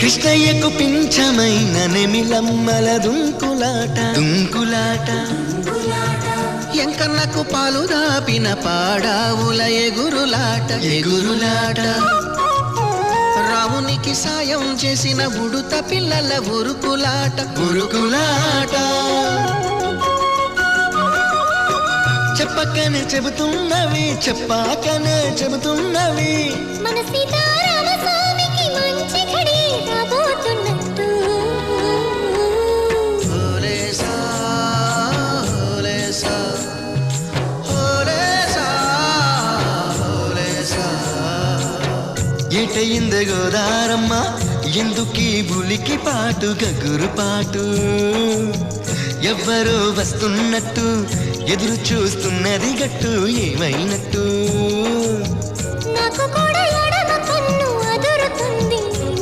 కృష్ణయ్యకు పింఛమైన నెమిలమ్మల దుంకులాట దుంకులాట ఎంకన్నకు పాలు దాపిన పాడావుల ఎగురులాట ఎగురులాట రామునికి సాయం చేసిన ఉడుత పిల్లల ఉరుకులాట ఉరుకులాట చెప్పకనే చెబుతున్నవి చెప్పాకనే చెబుతున్నవి మన సీతారామ స్వామికి మంచి ఘడి రాబోతున్నట్టు ఓలేసా ఓలేసా ఓలేసా ఓలేసా ఏటయింది గోదారమ్మ ఎందుకీ బులికి పాటు గగురు పాటు ఎవ్వరో వస్తున్నట్టు ఎదురు చూస్తున్నది గట్టు ఏమైనట్టు నాకు కూడా